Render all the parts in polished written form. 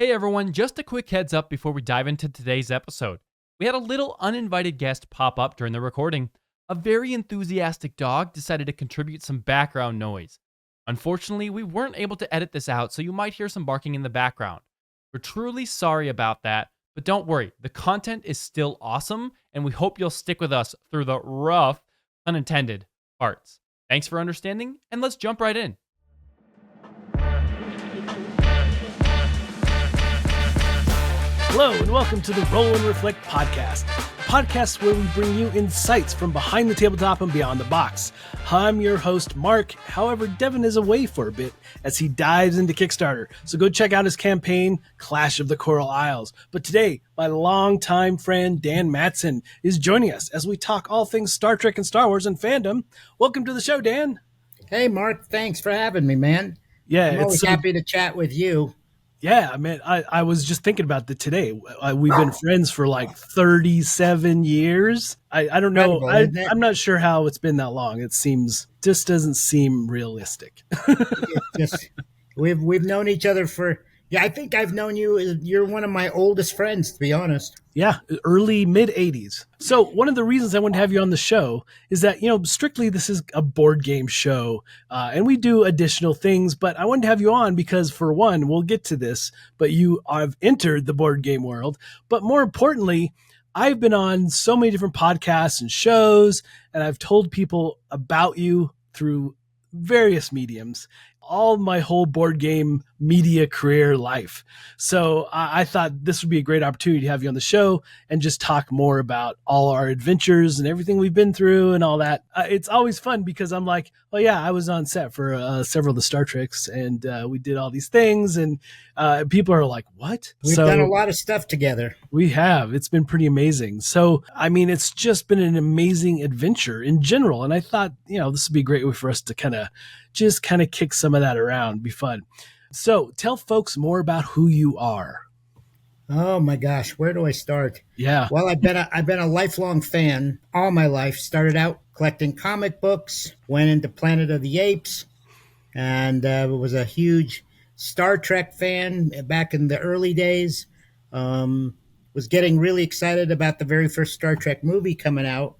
Hey everyone, just a quick heads up before we dive into today's episode. We had a little uninvited guest pop up during the recording. A very enthusiastic dog decided to contribute some background noise. Unfortunately, we weren't able to edit this out, so you might hear some barking in the background. We're truly sorry about that, but don't worry, the content is still awesome, and we hope you'll stick with us through the rough, unintended parts. Thanks for understanding, and let's jump right in. Hello and welcome to the Roll and Reflect podcast, a podcast where we bring you insights from behind the tabletop and beyond the box. I'm your host, Mark. However, Devin is away for a bit as he dives into Kickstarter, so go check out his campaign, Clash of the Coral Isles. But today, my longtime friend Dan Madsen is joining us as we talk all things Star Trek and Star Wars and fandom. Welcome to the show, Dan. Hey, Mark. Thanks for having me, man. Yeah, I'm always happy to chat with you. Yeah, man, I was just thinking about that today. We've been friends for like 37 years. I don't know. I'm not sure how it's been that long. It just doesn't seem realistic. We've known each other for, I think I've known you. You're one of my oldest friends, to be honest. Yeah, early, mid-'80s. So one of the reasons I wanted to have you on the show is that, strictly this is a board game show, and we do additional things, but I wanted to have you on because, for one, we'll get to this, but you have entered the board game world. But more importantly, I've been on so many different podcasts and shows, and I've told people about you through various mediums, all my whole board game media career life. So I thought this would be a great opportunity to have you on the show and just talk more about all our adventures and everything we've been through and all that. It's always fun because I'm like, oh yeah, I was on set for several of the Star Treks and we did all these things and people are like, what? We've done a lot of stuff together. We have. It's been pretty amazing. So, I mean, it's just been an amazing adventure in general. And I thought, this would be a great way for us to kind of kick some of that around, be fun. So tell folks more about who you are. Oh my gosh, where do I start? Yeah. Well, I've been a lifelong fan all my life. Started out collecting comic books, went into Planet of the Apes, and was a huge Star Trek fan back in the early days. Was getting really excited about the very first Star Trek movie coming out.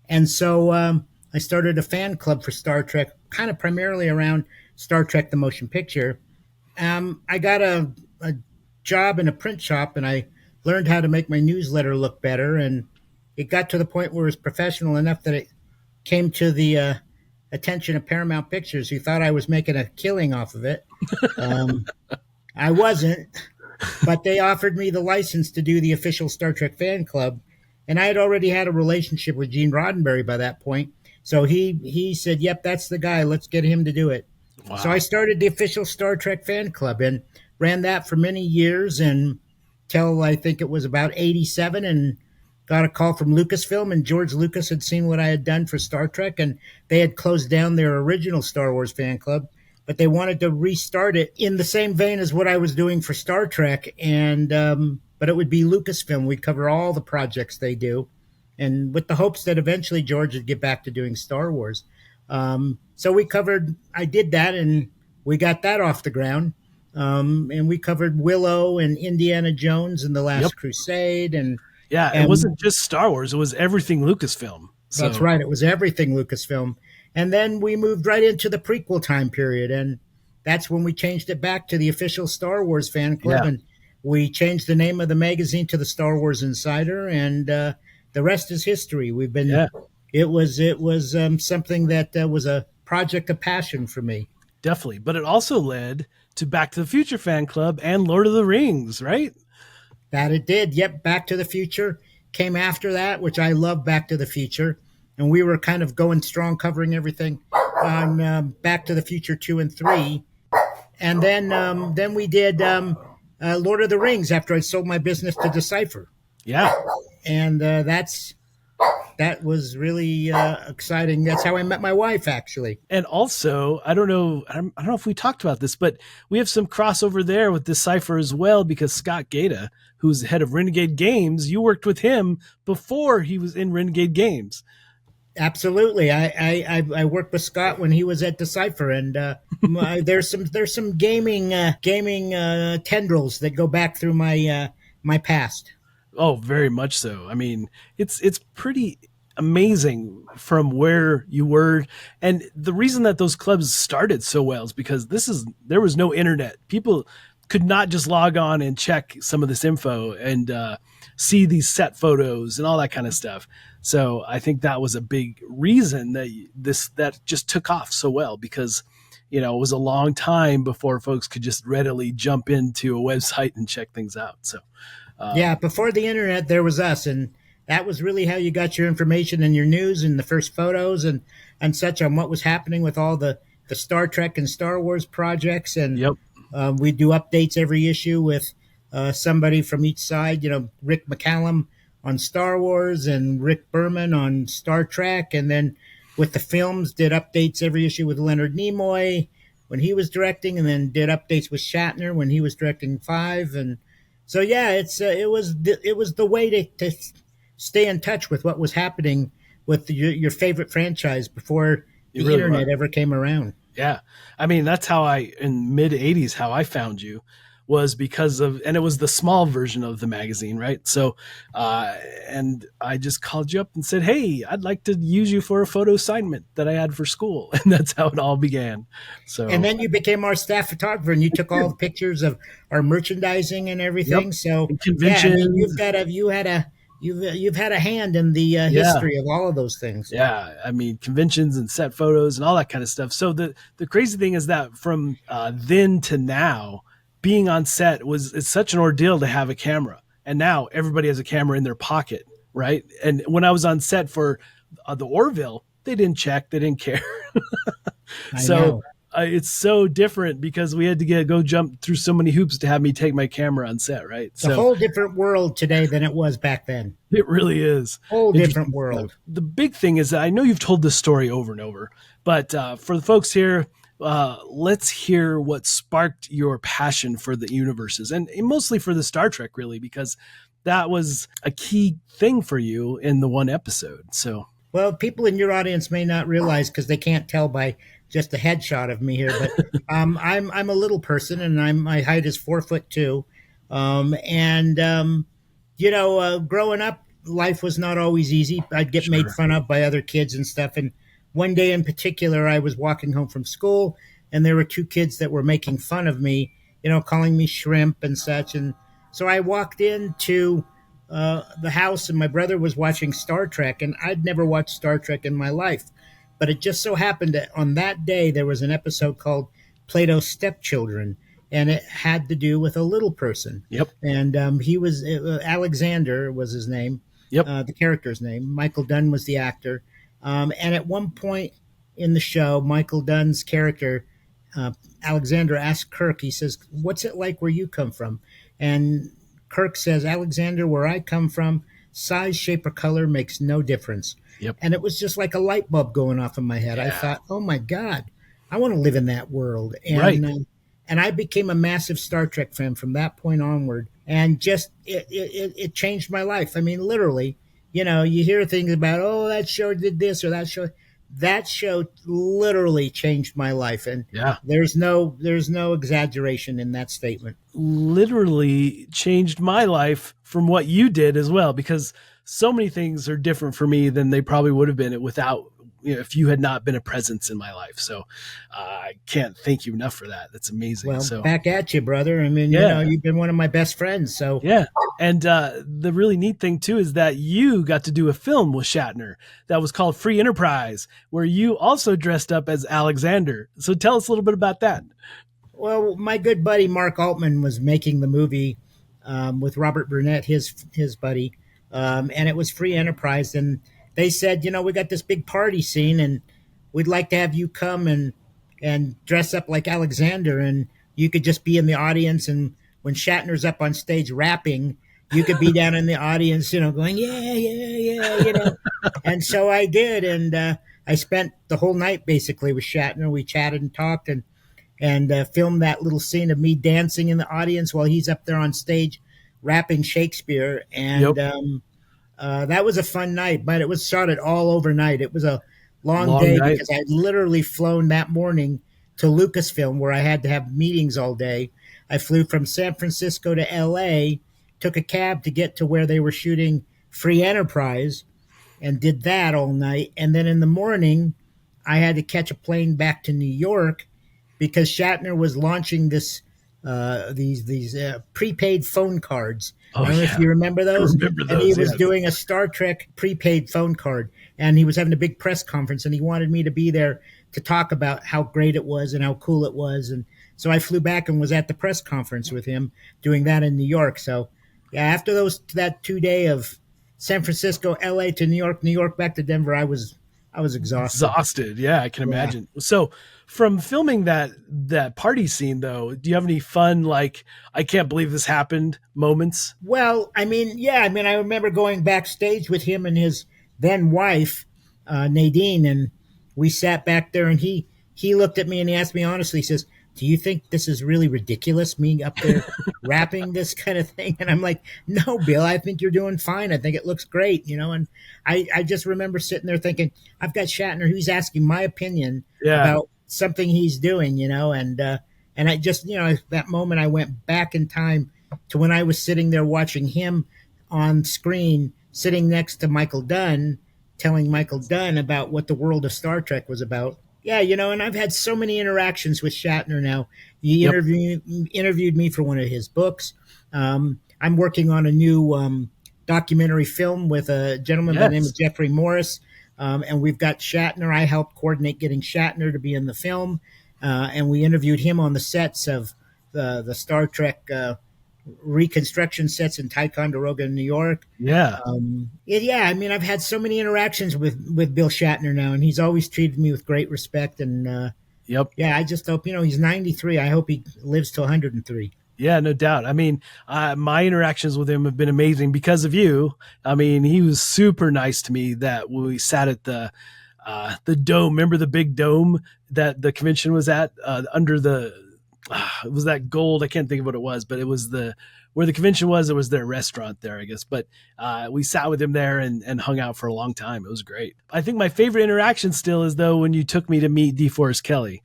And so I started a fan club for Star Trek, kind of primarily around Star Trek the Motion Picture. I got a job in a print shop, and I learned how to make my newsletter look better. And it got to the point where it was professional enough that it came to the attention of Paramount Pictures, who thought I was making a killing off of it. I wasn't, but they offered me the license to do the official Star Trek fan club. And I had already had a relationship with Gene Roddenberry by that point. So he said, yep, that's the guy. Let's get him to do it. Wow. So I started the official Star Trek fan club and ran that for many years until I think it was about 87, and got a call from Lucasfilm, and George Lucas had seen what I had done for Star Trek, and they had closed down their original Star Wars fan club, but they wanted to restart it in the same vein as what I was doing for Star Trek. And but it would be Lucasfilm. We'd cover all the projects they do, and with the hopes that eventually George would get back to doing Star Wars. So I did that, and we got that off the ground. And we covered Willow and Indiana Jones and The Last Crusade. And it wasn't just Star Wars. It was everything Lucasfilm. So. That's right. It was everything Lucasfilm. And then we moved right into the prequel time period. And that's when we changed it back to the official Star Wars fan club. Yeah. And we changed the name of the magazine to the Star Wars Insider. And the rest is history. We've been... Yeah. It was something that was a project of passion for me. Definitely. But it also led to Back to the Future fan club and Lord of the Rings, right? That it did. Yep. Back to the Future came after that, which I love Back to the Future. And we were kind of going strong, covering everything on Back to the Future 2 and 3. And then we did Lord of the Rings after I sold my business to Decipher. Yeah. And that was really exciting. That's how I met my wife, actually. And also, I don't know if we talked about this, but we have some crossover there with Decipher as well, because Scott Gaeta, who's the head of Renegade Games, you worked with him before he was in Renegade Games. Absolutely. I worked with Scott when he was at Decipher, and there's some gaming tendrils that go back through my past. Oh, very much so. I mean, it's pretty amazing from where you were, and the reason that those clubs started so well is because there was no internet. People could not just log on and check some of this info and see these set photos and all that kind of stuff. So I think that was a big reason that just took off so well, because it was a long time before folks could just readily jump into a website and check things out. So Yeah, before the internet, there was us, and that was really how you got your information and your news and the first photos and such on what was happening with all the Star Trek and Star Wars projects. And yep. we do updates every issue with somebody from each side. Rick McCallum on Star Wars and Rick Berman on Star Trek, and then with the films, did updates every issue with Leonard Nimoy when he was directing, and then did updates with Shatner when he was directing Five. And so yeah, it was the way to stay in touch with what was happening with your favorite franchise before the really internet was. ever came around. Yeah. I mean, that's how in mid 80s, how I found you was because and it was the small version of the magazine, right? So, and I just called you up and said, hey, I'd like to use you for a photo assignment that I had for school. And that's how it all began. So, And then you became our staff photographer, and you took all the pictures of our merchandising and everything. Yep. So And yeah, I mean, conventions. you've had a hand in the history of all of those things. Yeah, I mean, conventions and set photos and all that kind of stuff. So the crazy thing is that from then to now, being on set it's such an ordeal to have a camera, and now everybody has a camera in their pocket, right? And when I was on set for the Orville, they didn't check, they didn't care. I So know. it's so different because we had to go jump through so many hoops to have me take my camera on set, right? It's a So whole different world today than it was back then. it really is. Whole different Interesting world. stuff. The big thing is that I know you've told this story over and over, but for the folks here, let's hear what sparked your passion for the universes, and mostly for the Star Trek, really, because that was a key thing for you in the one episode. So, Well, people in your audience may not realize because they can't tell by just a headshot of me here, but I'm a little person, and my height is 4'2", and growing up, life was not always easy. I'd get made sure. fun of by other kids and stuff. And one day in particular, I was walking home from school, and there were two kids that were making fun of me, calling me shrimp and such. And so I walked into the house, and my brother was watching Star Trek, and I'd never watched Star Trek in my life. But it just so happened that on that day, there was an episode called Plato's Stepchildren, and it had to do with a little person. Yep. And he was Alexander was his name. Yep. The character's name. Michael Dunn was the actor. And at one point in the show, Michael Dunn's character, Alexander, asked Kirk, he says, "What's it like where you come from?" And Kirk says, "Alexander, where I come from, size, shape, or color makes no difference." Yep. And it was just like a light bulb going off in my head. I Yeah. thought, oh my God, I want to live in that world. And, Right. And I became a massive Star Trek fan from that point onward. And just, it changed my life. I mean, literally, you hear things about, oh, that show did this or that show. That show literally changed my life. And Yeah. there's no exaggeration in that statement. Literally changed my life from what you did as well, because so many things are different for me than they probably would have been without, if you had not been a presence in my life. So I can't thank you enough for that. That's amazing. Well, So back at you, brother. I mean, Yeah. you've been one of my best friends. So yeah. And the really neat thing too is that you got to do a film with Shatner that was called Free Enterprise, where you also dressed up as Alexander. So tell us a little bit about that. Well, my good buddy Mark Altman was making the movie with Robert Burnett, his buddy, and it was Free Enterprise. And they said, we got this big party scene, and we'd like to have you come and dress up like Alexander, and you could just be in the audience. And when Shatner's up on stage rapping, you could be down in the audience, going, yeah, yeah, yeah. And so I did, and I spent the whole night basically with Shatner. We chatted and talked, and filmed that little scene of me dancing in the audience while he's up there on stage rapping Shakespeare. And Yep. That was a fun night, but it was shot it all overnight. It was a long Long day night. because I had literally flown that morning to Lucasfilm where I had to have meetings all day. I flew from San Francisco to LA, took a cab to get to where they were shooting Free Enterprise, and did that all night. And then in the morning, I had to catch a plane back to New York because Shatner was launching these prepaid phone cards. Oh, I don't know if yeah. you remember I those. remember And he those, was yes. doing a Star Trek prepaid phone card, and he was having a big press conference, and he wanted me to be there to talk about how great it was and how cool it was. And so I flew back and was at the press conference with him doing that in New York. So yeah, after that 2 day of San Francisco, LA to New York back to Denver, I was exhausted. Exhausted. Yeah, I can Yeah. imagine. So from filming that party scene though, do you have any fun, like, I can't believe this happened moments? Well, I mean, yeah, I mean, I remember going backstage with him and his then wife, Nadine, and we sat back there, and he looked at me and he asked me honestly, he says, "Do you think this is really ridiculous, me up there rapping this kind of thing?" And I'm like, "No, Bill, I think you're doing fine. I think it looks great, you know." And I just remember sitting there thinking, I've got Shatner who's asking my opinion Yeah. about something he's doing, you know, and I just, you know, that moment I went back in time to when I was sitting there watching him on screen, sitting next to Michael Dunn, telling Michael Dunn about what the world of Star Trek was about. Yeah, you know, and I've had so many interactions with Shatner now. He Yep. interviewed me for one of his books. I'm working on a new documentary film with a gentleman by the name Yes. of Jeffrey Morris. And we've got Shatner. I helped coordinate getting Shatner to be in the film. And we interviewed him on the sets of the Star Trek reconstruction sets in Ticonderoga, New York. Yeah. Yeah, I mean, I've had so many interactions with Bill Shatner now, and he's always treated me with great respect. And Yep. yeah, I just hope, you know, he's 93. I hope he lives to 103. Yeah, no doubt. I mean, my interactions with him have been amazing because of you. I mean, he was super nice to me that when we sat at the dome. Remember the big dome that the convention was at under the, it was that gold. I can't think of what it was, but it was where the convention was. It was their restaurant there, I guess. But we sat with him there and hung out for a long time. It was great. I think my favorite interaction still is though when you took me to meet DeForest Kelly.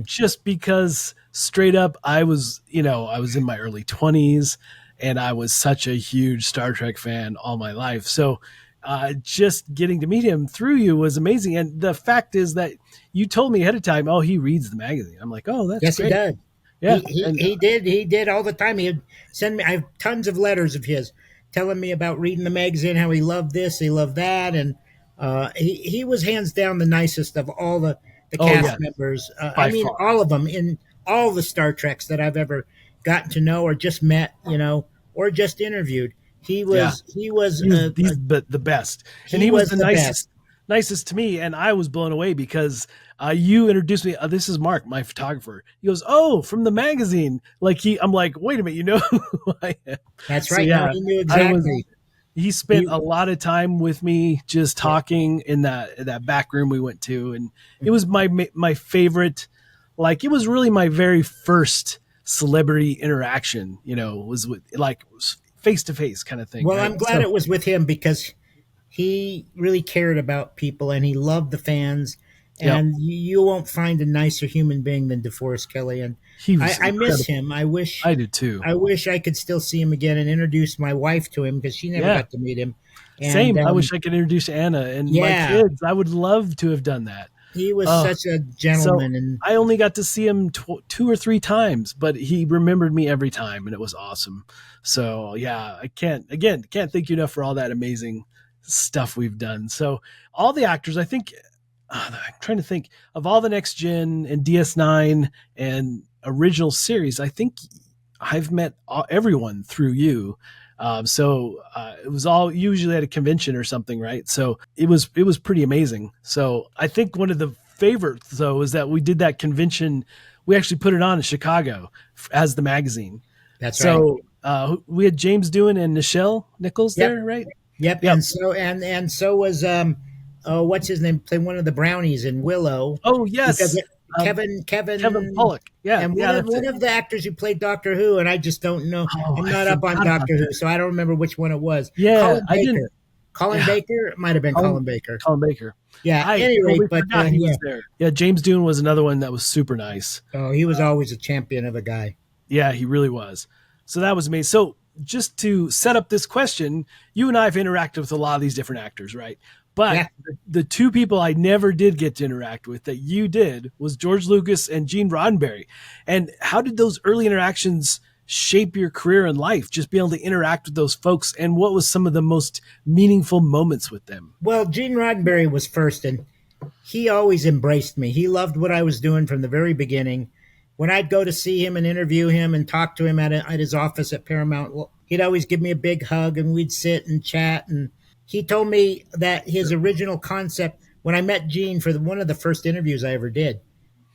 Just because straight up, I was in my early 20s and I was such a huge Star Trek fan all my life. So just getting to meet him through you was amazing. And the fact is that you told me ahead of time, oh, he reads the magazine. I'm like, oh, that's Yes, great. he did. Yeah. He did all the time. He'd send me, I have tons of letters of his telling me about reading the magazine, how he loved this, he loved that. And he was hands down the nicest of all the cast members. By far. All of them in all the Star Treks that I've ever gotten to know or just met, or just interviewed. He was the best. And he was the nicest. Nicest to me. And I was blown away because you introduced me. This is Mark, my photographer. He goes, oh, from the magazine. I'm like, wait a minute, you know who I am. That's right. So, yeah, no, he knew exactly. He spent a lot of time with me just talking in that back room we went to. And it was my favorite. Like, it was really my very first celebrity interaction, was with face to face kind of thing. Well, right? I'm glad it was with him because he really cared about people and he loved the fans. And you won't find a nicer human being than DeForest Kelly. And I miss him. I do too. I wish I could still see him again and introduce my wife to him because she never got to meet him. And, same. I wish I could introduce Anna and my kids. I would love to have done that. He was such a gentleman. And I only got to see him 2 or 3 times, but he remembered me every time, and it was awesome. So yeah, I can't thank you enough for all that amazing stuff we've done. So all the actors, I think, I'm trying to think of all the Next Gen and DS9 and original series. I think I've met everyone through you. So it was all usually at a convention or something, right? So it was pretty amazing. So I think one of the favorites though is that we did that convention. We actually put it on in Chicago as the magazine. That's right. So we had James Doohan and Nichelle Nichols there, right? Yep. And so was what's his name? Played one of the brownies in Willow. Oh yes. Kevin Pollock. Yeah, and yeah, that's one it. of the actors who played Doctor Who, and I just don't know. Oh, I'm I not up on forgot about Doctor Who, that. so I don't remember which one it was. Yeah, Colin I didn't. Baker. Colin Yeah. Baker? It might have been Colin Baker. Colin Baker. Yeah, I any rate, totally but forgot he yeah. was there. Yeah, James Doohan was another one that was super nice. Oh, he was always a champion of a guy. Yeah, he really was. So that was amazing. So just to set up this question, you and I have interacted with a lot of these different actors, right? But Yeah. the two people I never did get to interact with that you did was George Lucas and Gene Roddenberry. And how did those early interactions shape your career and life? Just being able to interact with those folks, and what was some of the most meaningful moments with them? Well, Gene Roddenberry was first, and he always embraced me. He loved what I was doing from the very beginning. When I'd go to see him and interview him and talk to him at his office at Paramount, well, he'd always give me a big hug and we'd sit and chat. And he told me that his original concept, when I met Gene for one of the first interviews I ever did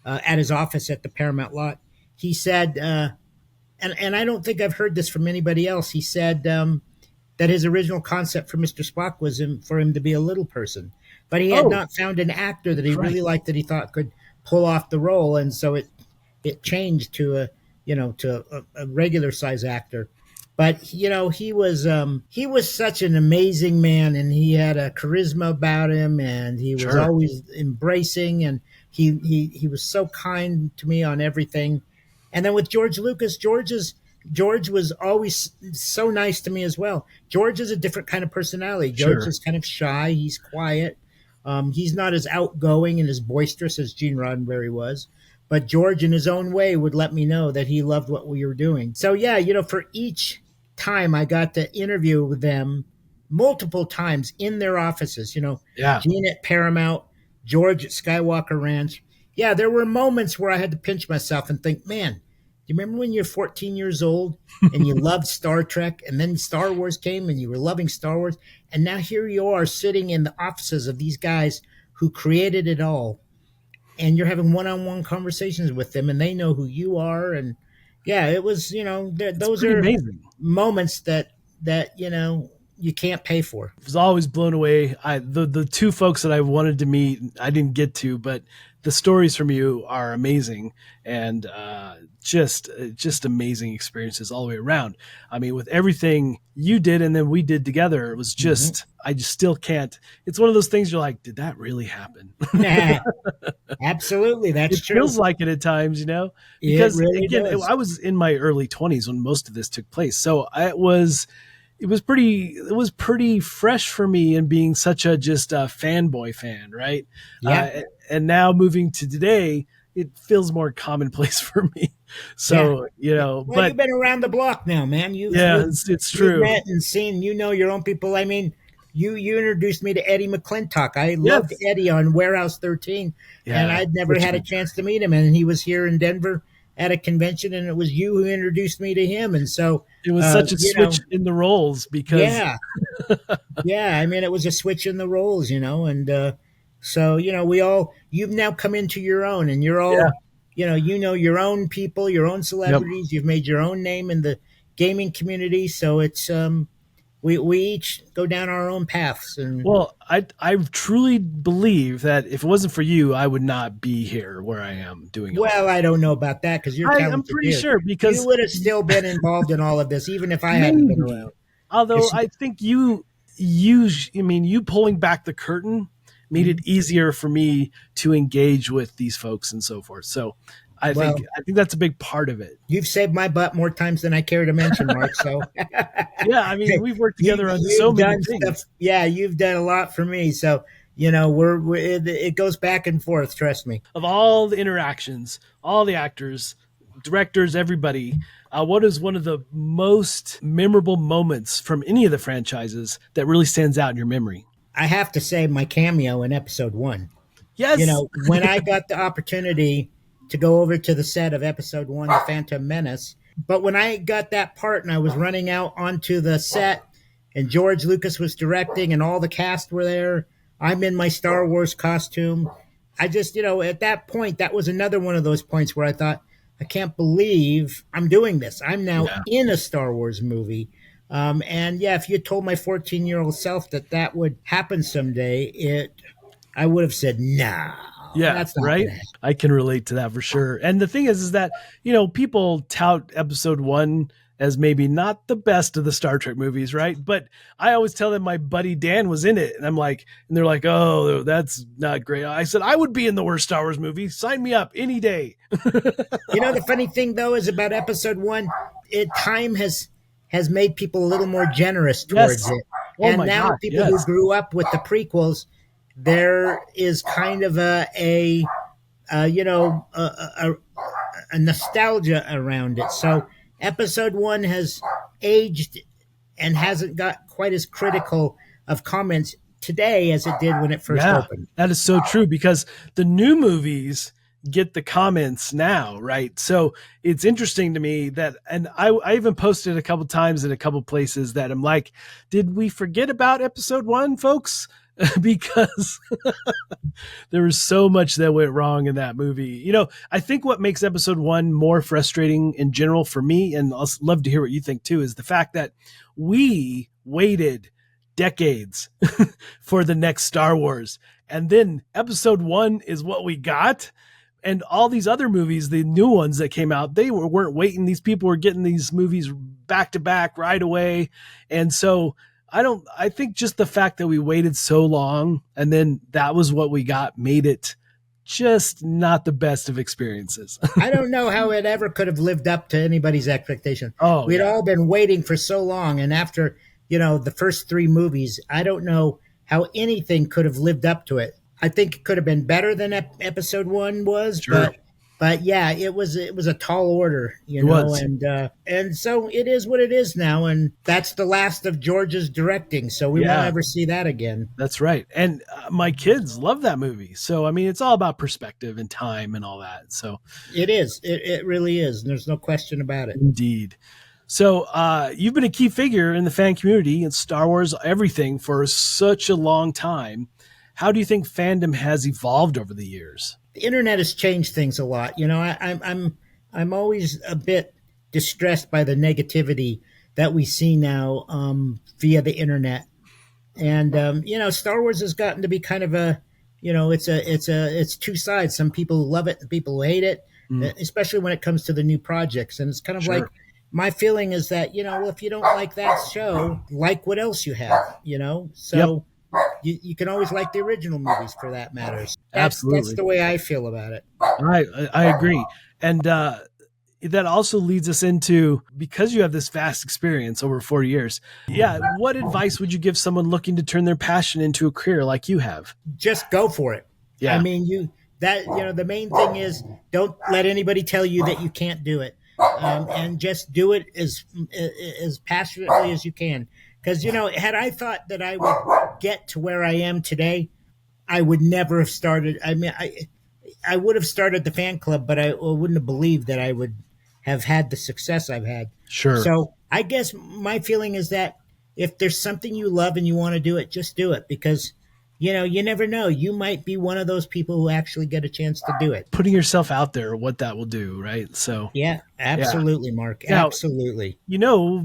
at his office at the Paramount lot, he said, and I don't think I've heard this from anybody else, he said that his original concept for Mr. Spock was for him to be a little person. But he had not found an actor that he really liked that he thought could pull off the role. And so it changed to a regular size actor. But he was such an amazing man, and he had a charisma about him, and he was always embracing, and he was so kind to me on everything. And then with George Lucas, George was always so nice to me as well. George is a different kind of personality. George is kind of shy. He's quiet. He's not as outgoing and as boisterous as Gene Roddenberry was. But George, in his own way, would let me know that he loved what we were doing. So, yeah, for each time I got to interview with them multiple times in their offices, Gene at Paramount, George at Skywalker Ranch. Yeah, there were moments where I had to pinch myself and think, man, do you remember when you're 14 years old and you loved Star Trek, and then Star Wars came and you were loving Star Wars, and now here you are sitting in the offices of these guys who created it all, and you're having one-on-one conversations with them, and they know who you are. And yeah, it was, those are amazing moments that you can't pay for. I was always blown away. The two folks that I wanted to meet, I didn't get to, but the stories from you are amazing, and just amazing experiences all the way around. I mean, with everything you did and then we did together, it was just, I just still can't. It's one of those things you're like, did that really happen? Absolutely, that's true. It feels like it at times, because really again, I was in my early 20s when most of this took place, so it was pretty fresh for me, and being such a just a fanboy fan, right? Yeah. And now moving to today, it feels more commonplace for me. So, well, but you've been around the block now, man. It's true. You've met and seen, your own people. I mean, you introduced me to Eddie McClintock. I loved Eddie on Warehouse 13, and I'd never had a chance to meet him. And he was here in Denver at a convention, and it was you who introduced me to him. And so it was such a switch in the roles, because I mean, it was a switch in the roles, and so you've now come into your own, and you're all your own people, your own celebrities. You've made your own name in the gaming community, so it's we each go down our own paths. And well, I truly believe that if it wasn't for you, I would not be here where I am doing it. Well, I don't know about that, because I'm pretty sure, because you would have still been involved in all of this, even if I hadn't been around. Although I think you pulling back the curtain made it easier for me to engage with these folks and so forth. So I think that's a big part of it. You've saved my butt more times than I care to mention, Mark. So yeah, I mean, we've worked together on so many things. Stuff. Yeah, you've done a lot for me. So it goes back and forth. Trust me. Of all the interactions, all the actors, directors, everybody, what is one of the most memorable moments from any of the franchises that really stands out in your memory? I have to say my cameo in episode 1. Yes. When I got the opportunity to go over to the set of episode 1, The Phantom Menace, but when I got that part and I was running out onto the set and George Lucas was directing and all the cast were there, I'm in my Star Wars costume. I just, at that point, that was another one of those points where I thought, I can't believe I'm doing this. I'm now in a Star Wars movie. If you told my 14-year-old self that would happen someday, I would have said, nah. Yeah, That's not right. gonna happen. I can relate to that for sure. And the thing is that, people tout episode 1 as maybe not the best of the Star Trek movies, right? But I always tell them my buddy Dan was in it. And I'm like, and they're like, oh, that's not great. I said, I would be in the worst Star Wars movie. Sign me up any day. The funny thing though is about episode 1, time has made people a little more generous towards it. Oh And my now God, people yes. who grew up with the prequels, there is kind of a nostalgia around it. So episode 1 has aged and hasn't got quite as critical of comments today as it did when it first opened. That is so true, because the new movies get the comments now, right? So it's interesting to me that, and I even posted a couple times in a couple places that I'm like, did we forget about episode 1, folks? Because there was so much that went wrong in that movie. I think what makes episode 1 more frustrating in general for me, and I'll love to hear what you think too, is the fact that we waited decades for the next Star Wars. And then episode 1 is what we got. And all these other movies, the new ones that came out, they weren't waiting. These people were getting these movies back to back right away. And so I think just the fact that we waited so long and then that was what we got made it just not the best of experiences. I don't know how it ever could have lived up to anybody's expectation. We'd all been waiting for so long. And after, the first 3 movies, I don't know how anything could have lived up to it. I think it could have been better than episode 1 was, Sure. but yeah, it was a tall order, was. and so it is what it is now, and that's the last of George's directing, so we won't ever see that again. That's right. And my kids love that movie. So, I mean, it's all about perspective and time and all that. So it is. It really is. And there's no question about it. Indeed. So you've been a key figure in the fan community and Star Wars, everything for such a long time. How do you think fandom has evolved over the years? The internet has changed things a lot. I'm always a bit distressed by the negativity that we see now via the internet, and Star Wars has gotten to be kind of a, it's two sides. Some people love it, and people who hate it, especially when it comes to the new projects. And it's kind of like, my feeling is that if you don't like that show, like what else you have, so. Yep. You can always like the original movies for that matter. That's the way I feel about it. I agree. And that also leads us into, because you have this vast experience over 40 years. Yeah. What advice would you give someone looking to turn their passion into a career like you have? Just go for it. Yeah. I mean, the main thing is don't let anybody tell you that you can't do it. And just do it as passionately as you can. Because, had I thought that I would get to where I am today, I would never have started. I mean, I would have started the fan club, but I wouldn't have believed that I would have had the success I've had. Sure. So I guess my feeling is that if there's something you love and you want to do it, just do it. Because, you never know. You might be one of those people who actually get a chance to do it. Putting yourself out there, what that will do, right? So yeah, absolutely, Mark. Now, absolutely.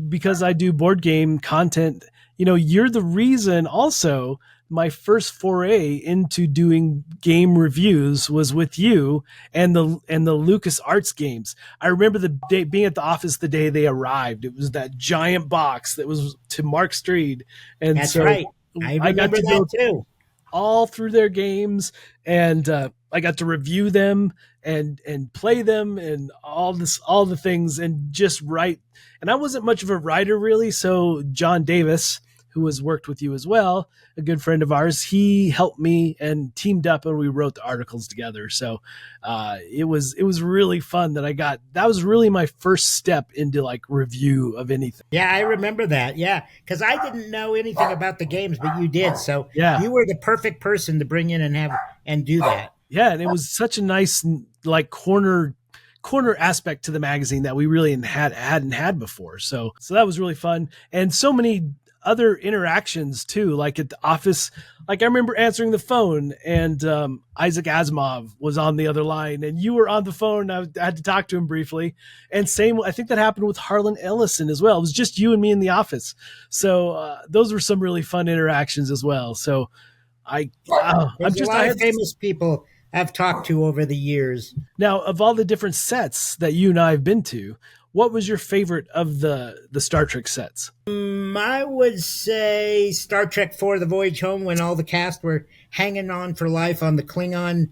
Because I do board game content, you're the reason also my first foray into doing game reviews was with you and the Lucas Arts games. I remember the day being at the office the day they arrived. It was that giant box that was to Mark Street. And that's right. I got to that too. All through their games, and I got to review them and play them and all the things and just write. And I wasn't much of a writer really, so John Davis, who has worked with you as well, a good friend of ours, he helped me and teamed up and we wrote the articles together. So it was really fun that was really my first step into like review of anything. Yeah, I remember that. Yeah, because I didn't know anything about the games, but you did. So you were the perfect person to bring in and do that. Yeah, and it was such a nice like corner aspect to the magazine that we really hadn't had before. So that was really fun. And so many other interactions too, like at the office. Like I remember answering the phone and Isaac Asimov was on the other line and you were on the phone. I had to talk to him briefly. And same, I think that happened with Harlan Ellison as well. It was just you and me in the office. So those were some really fun interactions as well. So there's a lot of famous people I've talked to over the years. Now, of all the different sets that you and I have been to, what was your favorite of the Star Trek sets? I would say Star Trek IV: The Voyage Home, when all the cast were hanging on for life on the Klingon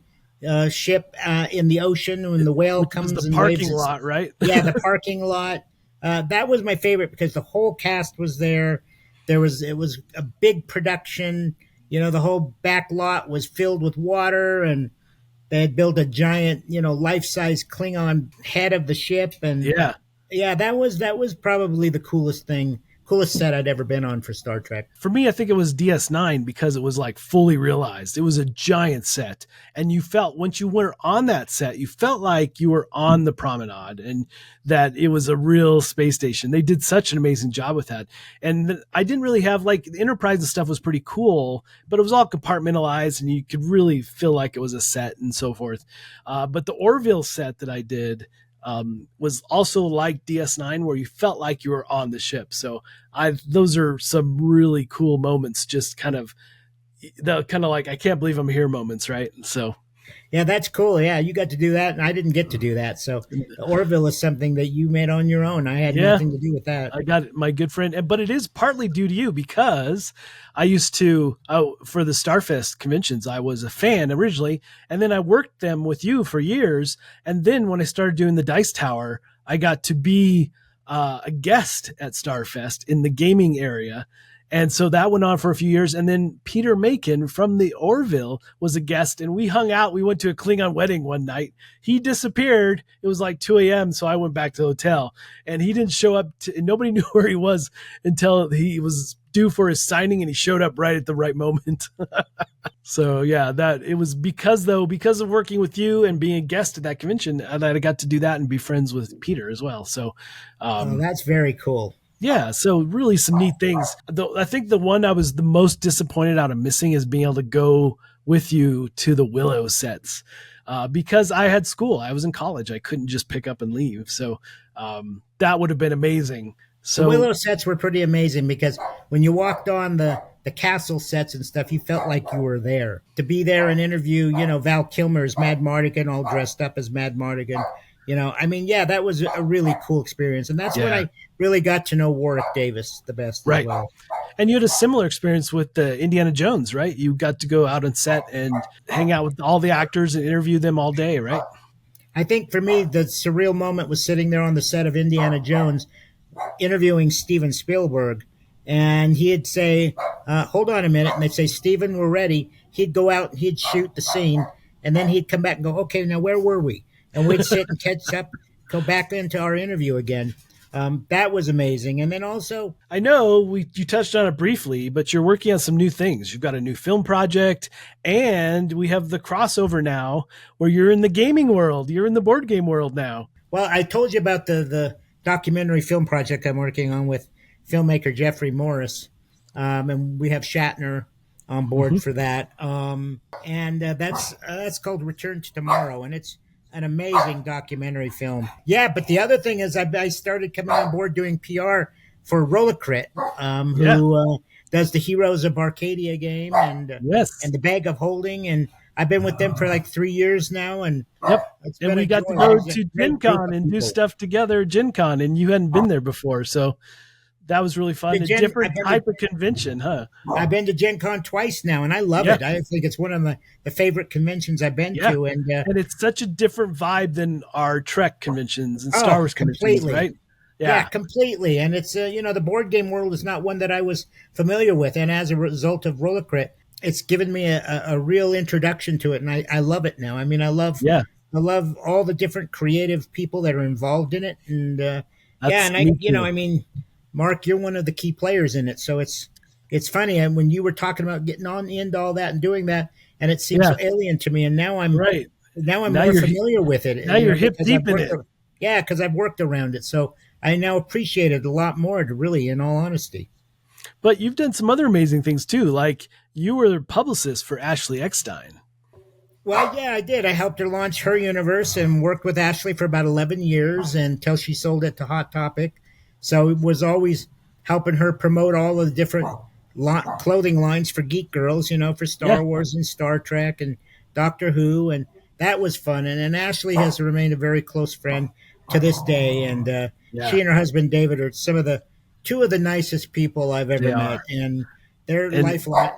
ship in the ocean when the whale Which was comes the and parking waves its, lot, right? yeah, the parking lot. That was my favorite because the whole cast was there. It was a big production. The whole back lot was filled with water, and they had built a giant, life-size Klingon head of the ship, and Yeah. yeah, that was probably the coolest set I'd ever been on for Star Trek. For me, I think it was DS9 because it was like fully realized. It was a giant set. And you felt, once you were on that set, you felt like you were on the promenade and that it was a real space station. They did such an amazing job with that. And I didn't really have, like, the Enterprise and stuff was pretty cool, but it was all compartmentalized and you could really feel like it was a set and so forth. But the Orville set that I did, was also like DS9 where you felt like you were on the ship. So those are some really cool moments, just kind of like, I can't believe I'm here moments. Right. So Yeah, that's cool. Yeah, you got to do that, and I didn't get to do that. So Orville is something that you made on your own. I had yeah, nothing to do with that. I got my good friend, but it is partly due to you because I used to, for the Starfest conventions, I was a fan originally, and then I worked them with you for years. And then when I started doing the Dice Tower, I got to be a guest at Starfest in the gaming area. And so that went on for a few years. And then Peter Macon from the Orville was a guest, and we hung out. We went to a Klingon wedding one night. He disappeared. It was like 2 a.m. So I went back to the hotel, and he didn't show up. And nobody knew where he was until he was due for his signing, and he showed up right at the right moment. So yeah, that it was because of working with you and being a guest at that convention that I got to do that and be friends with Peter as well. So That's very cool. yeah, so really some neat things. Though I think the one I was the most disappointed out of missing is being able to go with you to the Willow sets, because I had school. I was in college. I couldn't just pick up and leave. So that would have been amazing. So The Willow sets were pretty amazing because when you walked on the castle sets and stuff, you felt like you were there. To be there and interview, Val Kilmer as Mad Mardigan, all dressed up as Mad Mardigan. That was a really cool experience. And that's when I really got to know Warwick Davis the best right. as well. And you had a similar experience with the Indiana Jones, right? You got to go out on set and hang out with all the actors and interview them all day, right? I think for me, the surreal moment was sitting there on the set of Indiana Jones interviewing Steven Spielberg. And he'd say, hold on a minute. And they'd say, Steven, we're ready. He'd go out and he'd shoot the scene. And then he'd come back and go, okay, now where were we? And we'd sit and catch up, go back into our interview again. That was amazing. And then also, I know you touched on it briefly, but you're working on some new things. You've got a new film project, and we have the crossover now where you're in the gaming world. You're in the board game world now. Well, I told you about the documentary film project I'm working on with filmmaker Jeffrey Morris. And we have Shatner on board for that. And that's called Return to Tomorrow. And it's an amazing documentary film. Yeah, but the other thing is I started coming on board doing PR for Rollicrit, who does the Heroes of Arcadia game and the Bag of Holding, and I've been with them for like 3 years now, and and we got to go to Gen Con and do stuff together at Gen Con, and you hadn't been there before, so that was really fun. A different type of convention, huh? I've been to Gen Con twice now, and I love it. I think it's one of the favorite conventions I've been to. And it's such a different vibe than our Trek conventions and Star Wars conventions, right? Yeah, completely. And it's, the board game world is not one that I was familiar with. And as a result of Rollicrit, it's given me a real introduction to it. And I love it now. I mean, I love all the different creative people that are involved in it. And Mark, you're one of the key players in it. So it's funny. And when you were talking about getting on into all that and doing that, and it seems so alien to me. And now I'm more familiar with it. Now you're hip deep in it. Yeah, because I've worked around it. So I now appreciate it a lot more, really, in all honesty. But you've done some other amazing things too. Like you were a publicist for Ashley Eckstein. Well, yeah, I did. I helped her launch her universe and worked with Ashley for about 11 years until she sold it to Hot Topic. So it was always helping her promote all of the different clothing lines for geek girls, for Star Wars and Star Trek and Doctor Who, and that was fun. And Ashley has remained a very close friend to this day, and Yeah, she and her husband David are two of the nicest people I've they ever met, are. and they're And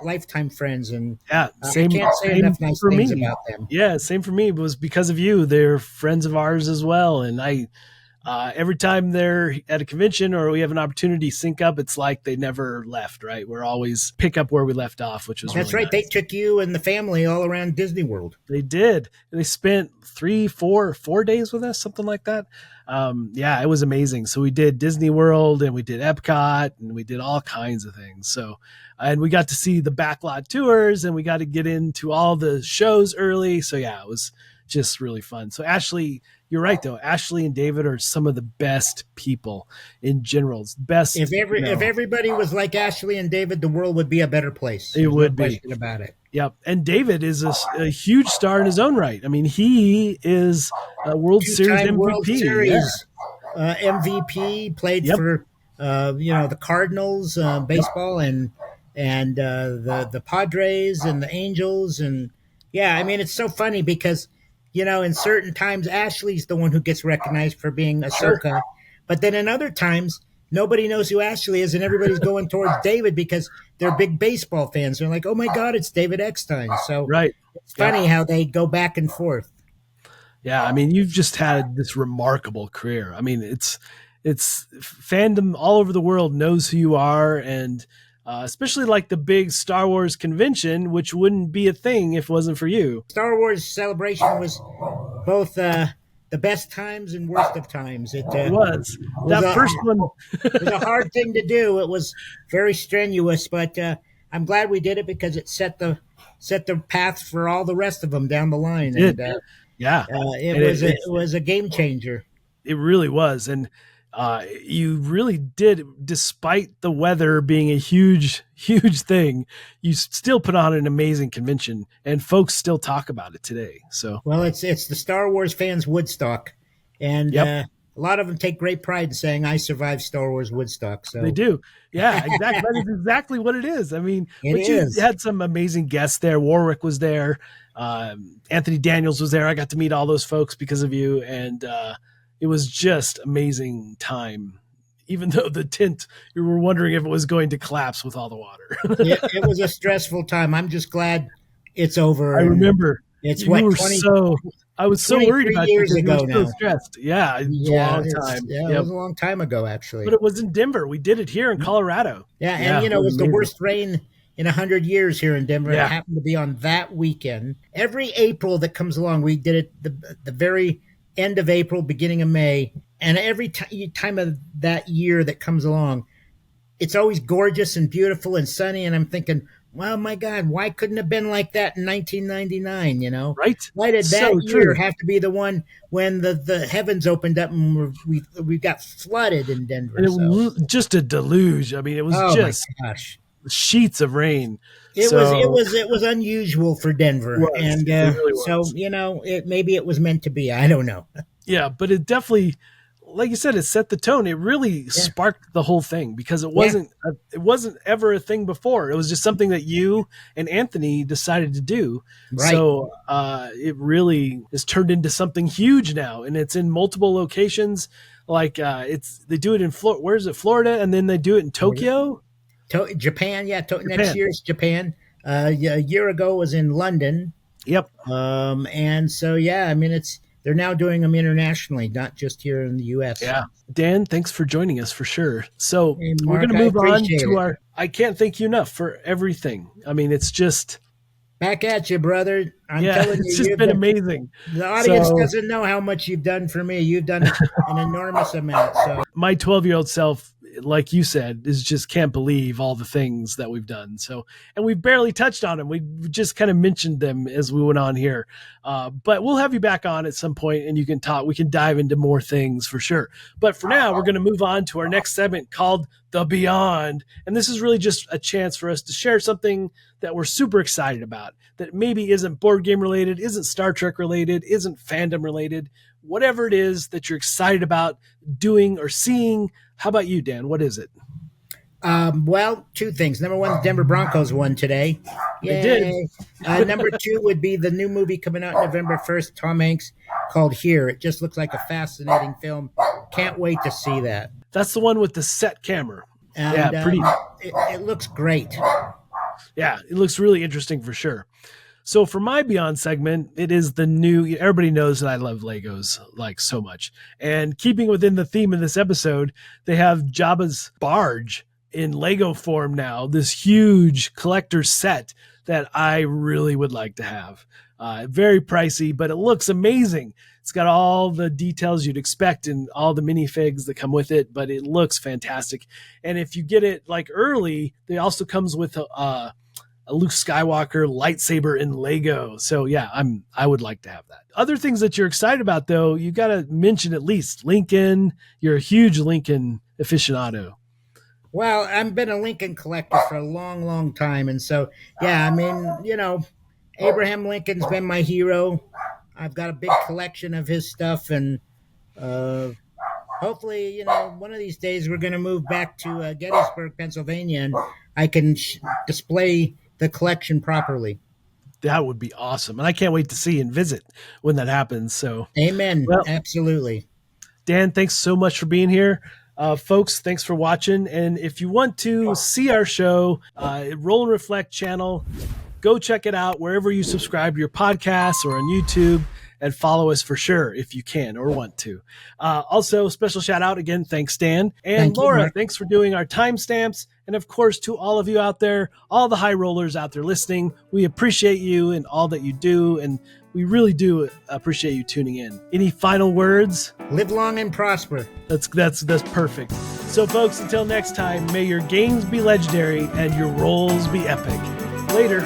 lifetime friends. And yeah, I can't say same enough nice for things me. about them. Yeah, same for me. It was because of you. They're friends of ours as well. And every time they're at a convention or we have an opportunity to sync up, it's like they never left, right? We're always pick up where we left off, which was That's really right. They nice. took you and the family all around Disney World. They did. They spent 4 days with us, something like that. Yeah, it was amazing. So we did Disney World and we did Epcot and we did all kinds of things. So, and we got to see the backlot tours and we got to get into all the shows early. So yeah, it was just really fun. So Ashley, you're right though. Ashley and David are some of the best people in general. Best. If everybody was like Ashley and David, the world would be a better place. It There's would no be. question about it. Yep. And David is a huge star in his own right. I mean, he is a World Series Two-time MVP. World Series MVP, played Yep. for the Cardinals baseball and the Padres and the Angels, and yeah, I mean it's so funny because in certain times Ashley's the one who gets recognized for being Ahsoka, but then in other times nobody knows who Ashley is and everybody's going towards David because they're big baseball fans. They're like, oh my God, it's David Eckstein. So Right. it's funny how they go back and forth. Yeah, I mean, you've just had this remarkable career. I mean, it's fandom all over the world knows who you are, and especially like the big Star Wars convention, which wouldn't be a thing if it wasn't for you. Star Wars Celebration was both the best times and worst of times. It was that first one. It was a hard thing to do. It was very strenuous, but I'm glad we did it because it set the path for all the rest of them down the line. It And yeah, it was a game changer. It really was, and you really did, despite the weather being a huge thing, you still put on an amazing convention, and folks still talk about it today. So, well, it's the Star Wars fans' Woodstock, and a lot of them take great pride in saying, "I survived Star Wars Woodstock." So they do, yeah, exactly. That is exactly what it is. I mean, It you is. had some amazing guests there. Warwick was there, Anthony Daniels was there. I got to meet all those folks because of you, and it was just amazing time. Even though the tent, you were wondering if it was going to collapse with all the water. It was a stressful time. I'm just glad it's over. I remember It's you what were 20 I was so worried 23 about you years because you were ago so now. stressed. Yeah, it was a long time. Yeah, Yep. it was a long time ago, actually. But it was in Denver. We did it here in Colorado. Yeah, and it was the amazing. worst rain in 100 years here in Denver. Yeah. It happened to be on that weekend. Every April that comes along, we did it the very end of April, beginning of May, and every time of that year that comes along, it's always gorgeous and beautiful and sunny. And I'm thinking, well, my God, why couldn't it have been like that in 1999? Right? Why did So that year true. have to be the one when the heavens opened up and we got flooded in Denver? And it So. was just a deluge. I mean, it was Oh just my gosh. sheets of rain. It So- was unusual for Denver, It was. and It really so was. maybe it was meant to be. I don't know. Yeah, but it definitely, like you said, it set the tone. It really sparked the whole thing because it wasn't ever a thing before. It was just something that you and Anthony decided to do. Right. So it really is turned into something huge now, and it's in multiple locations. Like they do it in Florida. Where is it? Florida, and then they do it in Tokyo. Japan, next Japan. year is Japan. A year ago was in London, Yep. and so I mean they're now doing them internationally, not just here in the U.S. Yeah. Dan, thanks for joining us for sure. So Hey, we're Mark, going to I move on appreciate to it. I can't thank you enough for everything. I mean, it's just, Back at you, brother. I'm telling you, it's just you've been amazing. the audience So- doesn't know how much you've done for me. You've done an enormous amount. So My 12-year-old self, like you said, is just can't believe all the things that we've done. So, and we've barely touched on them. We just kind of mentioned them as we went on here. But we'll have you back on at some point and you can talk. We can dive into more things for sure. But for now, we're going to move on to our next segment called The Beyond. And this is really just a chance for us to share something that we're super excited about that maybe isn't board game related, isn't Star Trek related, isn't fandom related, whatever it is that you're excited about doing or seeing. How about you, Dan? What is it? Well, two things. Number one, the Denver Broncos won today. They did. Number two would be the new movie coming out November 1st, Tom Hanks, called Here. It just looks like a fascinating film. Can't wait to see that. That's the one with the set camera. And, Yeah, pretty. It looks great. Yeah, it looks really interesting for sure. So for my Beyond segment, it is the new, everybody knows that I love Legos like so much. And keeping within the theme of this episode, they have Jabba's barge in Lego form now, this huge collector set that I really would like to have. Very pricey, but it looks amazing. It's got all the details you'd expect and all the minifigs that come with it, but it looks fantastic. And if you get it like early, it also comes with a Luke Skywalker lightsaber in Lego. So yeah, I would like to have that. Other things that you're excited about though, you got to mention at least Lincoln. You're a huge Lincoln aficionado. Well, I've been a Lincoln collector for a long, long time. And so, yeah, I mean, Abraham Lincoln's been my hero. I've got a big collection of his stuff. And hopefully, one of these days we're going to move back to Gettysburg, Pennsylvania, and I can display the collection properly. That would be awesome. And I can't wait to see and visit when that happens. So, amen. Well, absolutely. Dan, thanks so much for being here. Folks, thanks for watching. And if you want to see our show, Roll and Reflect channel, go check it out wherever you subscribe to your podcasts or on YouTube, and follow us for sure if you can or want to. Also, special shout out again. Thanks, Dan. And Thank Laura, you, thanks for doing our timestamps. And of course, to all of you out there, all the high rollers out there listening, we appreciate you and all that you do. And we really do appreciate you tuning in. Any final words? Live long and prosper. That's perfect. So folks, until next time, may your games be legendary and your rolls be epic. Later.